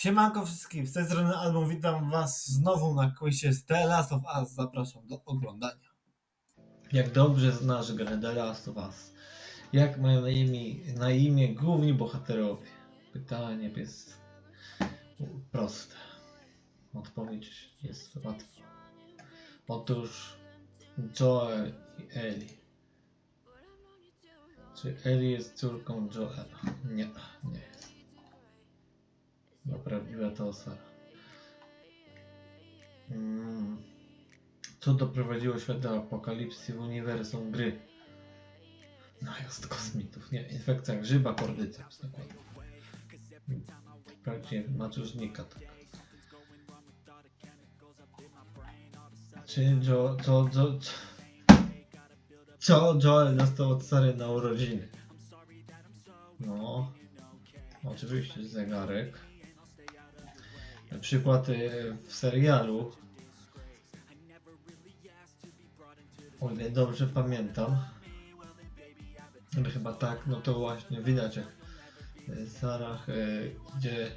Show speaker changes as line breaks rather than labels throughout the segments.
Siemanko wszystkim, z tej strony Album, witam was znowu na quizie z The Last of Us, zapraszam do oglądania. Jak dobrze znasz grę The Last of Us? Jak mają na imię główni bohaterowie? Pytanie jest proste. Odpowiedź jest łatwa. Otóż Joel i Ellie. Czy Ellie jest córką Joela? Nie, nie jest. No prawdziwa to Sara. Co doprowadziło świat do apokalipsy w uniwersum gry? Najazd kosmitów. Nie, infekcja grzyba, kordyceps. Dokładnie. Wprawdzie maczużnika. Tak. Czy co Joel dostał od Sary na urodziny? No, oczywiście zegarek. Na przykład w serialu, o ile dobrze pamiętam, ale chyba tak, no to właśnie widać jak Sarah gdzie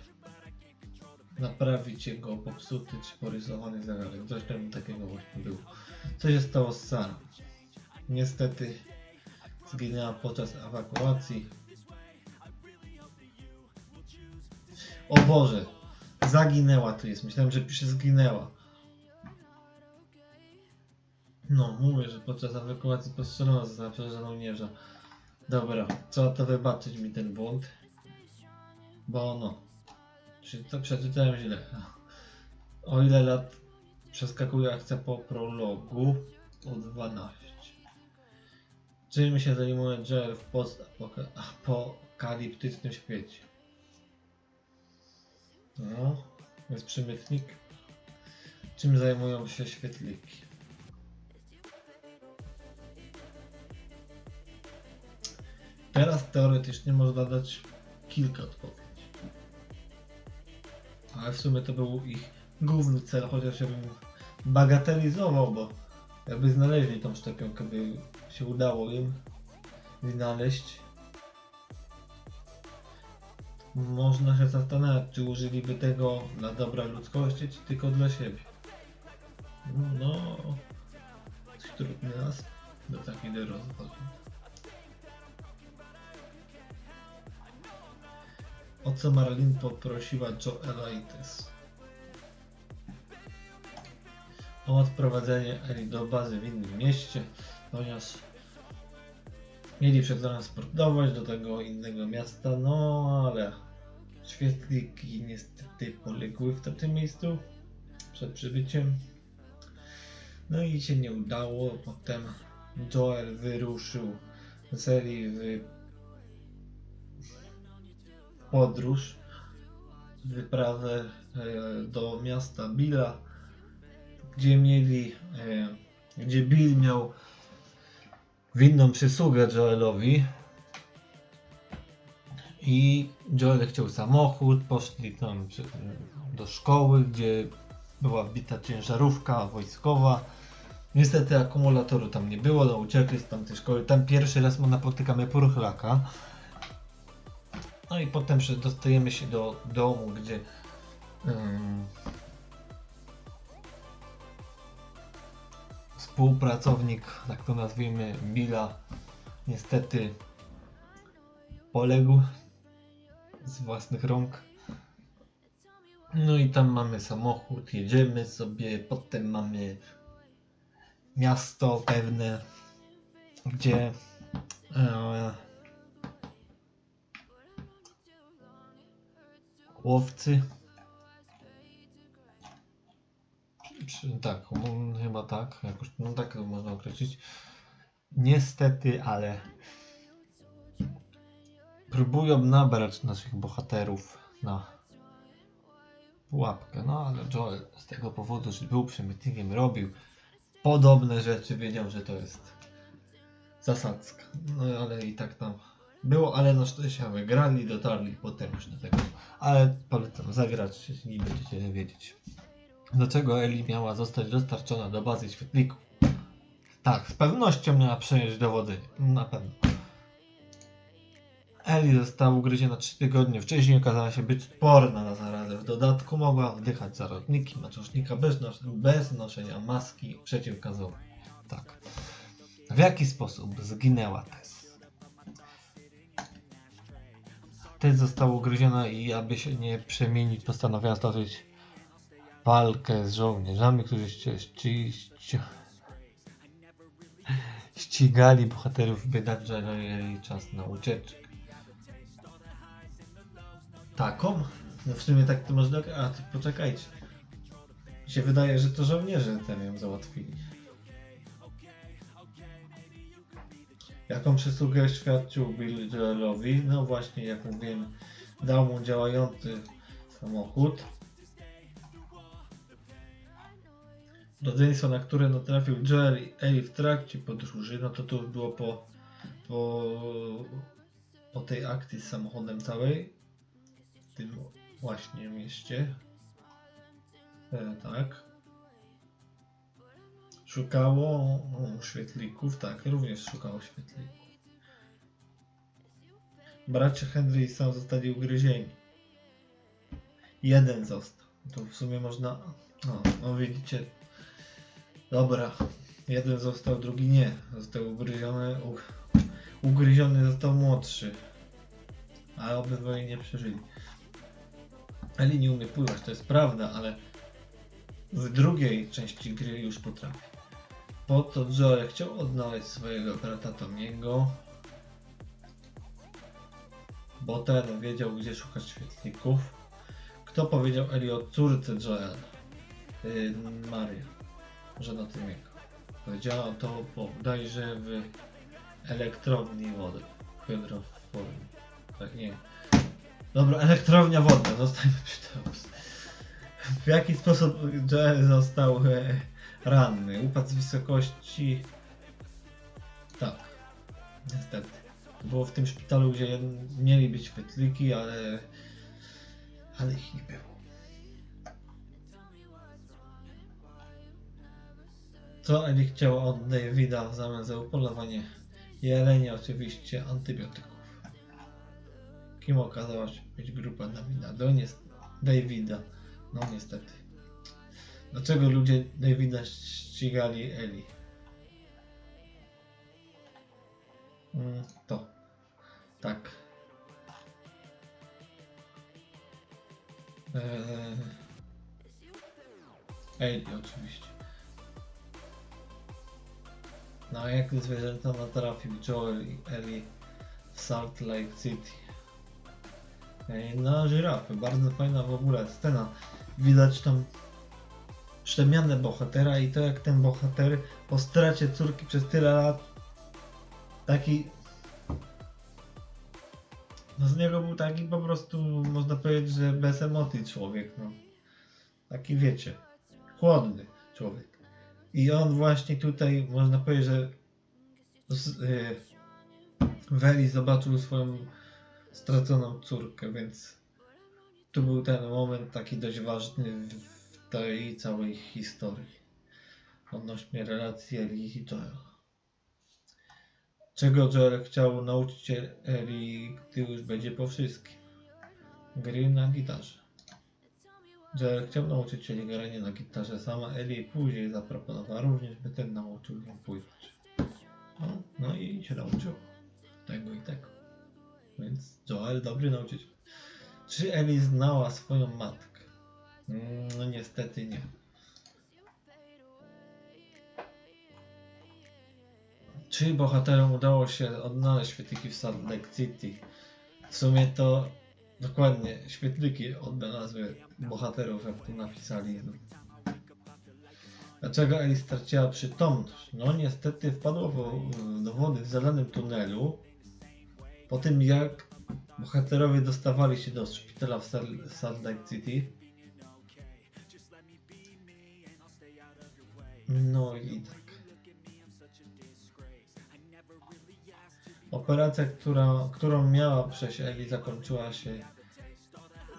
naprawić jego popsuty czy porysowany zegarek. Coś tam takiego właśnie było. Co się stało z Sarah? Niestety zginęła podczas ewakuacji. O Boże! Zaginęła tu jest. Myślałem, że pisze zginęła. No, mówię, że podczas ewakuacji postrzelona została przez żołnierza. Dobra, trzeba to wybaczyć mi ten błąd. Bo no, to przeczytałem źle. O ile lat przeskakuje akcja po prologu? O 12. Czym się zajmuje Joel w post-apokaliptycznym świecie? No, jest przymytnik. Czym zajmują się świetliki? Teraz teoretycznie można dać kilka odpowiedzi. Ale w sumie to był ich główny cel, chociaż ja bym bagatelizował, bo jakby znaleźli tą szczepionkę, by się udało im znaleźć. Można się zastanawiać, czy użyliby tego dla dobra ludzkości, czy tylko dla siebie. No, trudny nas do takiej rozwoju. O co Marlene poprosiła Joela i Tess? O odprowadzenie Ellie do bazy w innym mieście, ponieważ mieli przetransportować do tego innego miasta, no ale świetliki niestety poległy w tym miejscu przed przybyciem. No i się nie udało, potem Joel wyruszył z Ellie w podróż, wyprawę do miasta Billa, gdzie Bill miał winną przysługę Joelowi i Joel chciał samochód, poszli tam do szkoły, gdzie była wbita ciężarówka wojskowa. Niestety akumulatoru tam nie było, no uciekli z tamtej szkoły. Tam pierwszy raz napotykamy purchlaka. No i potem dostajemy się do domu, gdzie współpracownik, tak to nazwijmy, Billa, niestety poległ z własnych rąk. No i tam mamy samochód, jedziemy sobie, potem mamy miasto pewne, gdzie łowcy, tak, chyba tak, jakoś, no tak to można określić, niestety, ale próbują nabrać naszych bohaterów na pułapkę, no ale Joel z tego powodu, że był przemytnikiem, robił podobne rzeczy, wiedział, że to jest zasadzka, no ale i tak tam było, ale na szczęście wygrali, dotarli potem już do tego, ale polecam zagrać, jeśli będziecie wiedzieć. Dlaczego Ellie miała zostać dostarczona do bazy świetlików? Tak, z pewnością miała przejąć dowody, na pewno. Ellie została ugryziona 3 tygodnie wcześniej, okazała się być odporna na zarazę. W dodatku mogła wdychać zarodniki maczusznika bez noszenia maski przeciwgazowej. Tak. W jaki sposób zginęła Tess? Tess została ugryziona i aby się nie przemienić, postanowiła stoczyć walkę z żołnierzami, którzy ścigali bohaterów, by dać jej czas na ucieczkę. Taką? No w sumie tak to można... A, ty poczekajcie. Mi się wydaje, że to żołnierze ten ją załatwili. Jaką przysługę świadczył Bill Joelowi? No właśnie, jak mówiłem, dał mu działający samochód. Rodzeństwo, na które natrafił Joel i Ellie w trakcie podróży, no to już było po tej akcji z samochodem całej, w tym właśnie mieście. Tak. Szukało świetlików, tak, również szukało świetlików. Bracia Henry i Sam zostali ugryzieni. Jeden został. To w sumie można... No widzicie. Dobra. Jeden został, drugi nie. Został ugryziony. Ugryziony został młodszy. Ale obydwoje nie przeżyli. Ellie nie umie pływać, to jest prawda, ale w drugiej części gry już potrafi. Po to Joel chciał odnaleźć swojego brata Tomiego, bo ten wiedział, gdzie szukać świetlików. Kto powiedział Ellie o córce Joela? Maria, żona Tomiego. Powiedziała to bodajże w elektrowni wody. Hydroform. Tak, nie. Dobra, elektrownia wodna, zostańmy przy tym. W jaki sposób Joel został ranny? Upadł z wysokości... Tak, niestety. Było w tym szpitalu, gdzie mieli być świetliki, ale ich nie było. Co Ellie chciała od Davida w zamian za upolowanie jelenia? Oczywiście antybiotyków. Kim okazała się być grupa Davida? No niestety. Dlaczego ludzie Davida ścigali Ellie? To. Tak. Ellie oczywiście. No a jak zwierzęta natrafił Joel i Ellie w Salt Lake City? Na żyrafy. Bardzo fajna w ogóle scena. Widać tam przemianę bohatera i to jak ten bohater po stracie córki przez tyle lat taki... No z niego był taki po prostu, można powiedzieć, że bez emocji człowiek, no. Taki wiecie, chłodny człowiek. I on właśnie tutaj, można powiedzieć, że w Ellie zobaczył swoją straconą córkę, więc tu był ten moment taki dość ważny w tej całej historii odnośnie relacji Ellie i Joela. Czego Joel chciał nauczyć się Ellie, gdy już będzie po wszystkim? Gry na gitarze. Joel chciał nauczyć się grania na gitarze sama Ellie później zaproponowała również, by ten nauczył ją pływać. No i się nauczył tego i tego. Więc Joel dobry nauczyciel. Czy Ellie znała swoją matkę? No niestety nie. Czy bohaterom udało się odnaleźć świetliki w Salt Lake City? W sumie to dokładnie świetliki odnalazły bohaterów, jak tu napisali. Dlaczego Ellie straciła przytomność? No niestety wpadła do wody w zalanym tunelu. Po tym jak bohaterowie dostawali się do szpitala w Salt Lake City. No i tak. Operacja, którą miała przejść Ellie,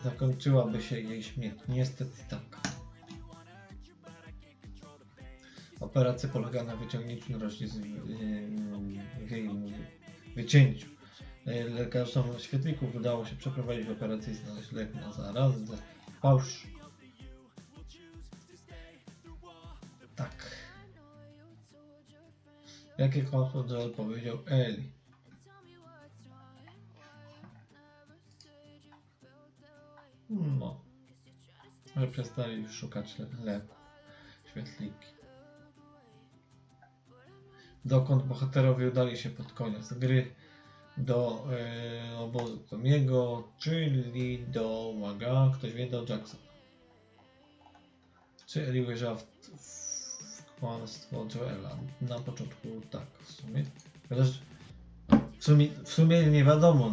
zakończyłaby się jej śmierć. Niestety tak. Operacja polega na wyciągnięciu narośli w jej wycięciu Lekarzom świetlików udało się przeprowadzić operację i znaleźć lek na zarazę. Fałsz. Tak. Jakie kłamstwo Joel powiedział Eli? No. Że przestali szukać leków. Świetliki. Dokąd bohaterowie udali się pod koniec gry? Do obozu Tomiego, czyli do Maga, ktoś wie, do Jacksona. Czy Eli wierzyła w kłamstwo Joela? Na początku tak, w sumie. Chociaż w sumie nie wiadomo.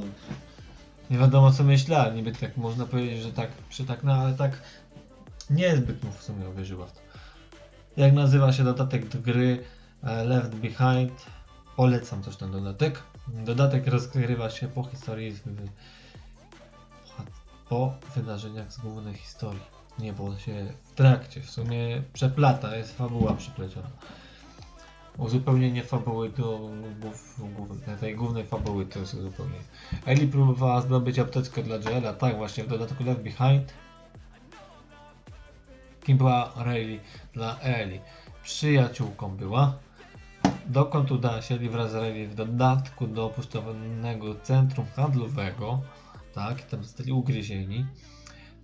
Nie wiadomo co myślała, niby tak można powiedzieć, że tak przytaknę, ale tak niezbyt mu w sumie uwierzyła w to. Jak nazywa się dodatek do gry Left Behind? Polecam też ten dodatek. Dodatek rozgrywa się po historii, po wydarzeniach z głównej historii. Nie, bo się w trakcie, w sumie przeplata, jest fabuła przypleciona. Uzupełnienie fabuły do tej głównej fabuły to jest uzupełnienie. Eli próbowała zdobyć apteczkę dla Joela, tak właśnie w dodatku Left Behind. Kim była Riley dla Eli? Przyjaciółką była. Dokąd udała się Eli wraz z Riley w dodatku do opuszczonego centrum handlowego? Tak, tam zostali ugryzieni.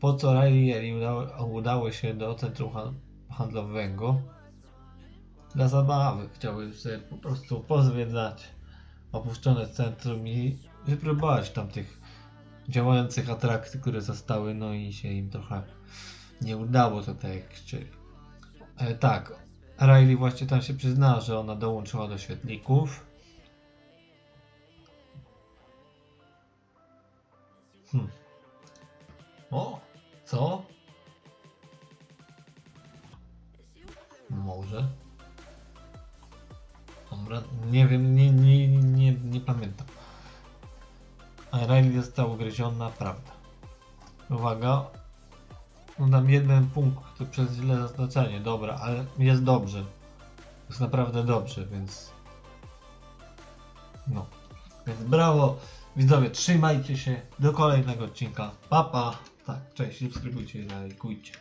Po co Riley i Eli udały się do centrum handlowego? Dla zabawy. Chciały sobie po prostu pozwiedzać opuszczone centrum i wypróbować tam tych działających atrakcji, które zostały, no i się im trochę nie udało to tak jak chcieli. Tak, Riley właśnie tam się przyznała, że ona dołączyła do świetlików. O, co? Może. Dobra, nie wiem, nie pamiętam. A Riley została ugryziona, prawda. Uwaga. Dam jeden punkt przez źle zaznaczenie, dobra, ale jest dobrze. Jest naprawdę dobrze, więc... No. Więc brawo. Widzowie, trzymajcie się. Do kolejnego odcinka. Pa, pa. Tak, cześć, subskrybujcie i lajkujcie.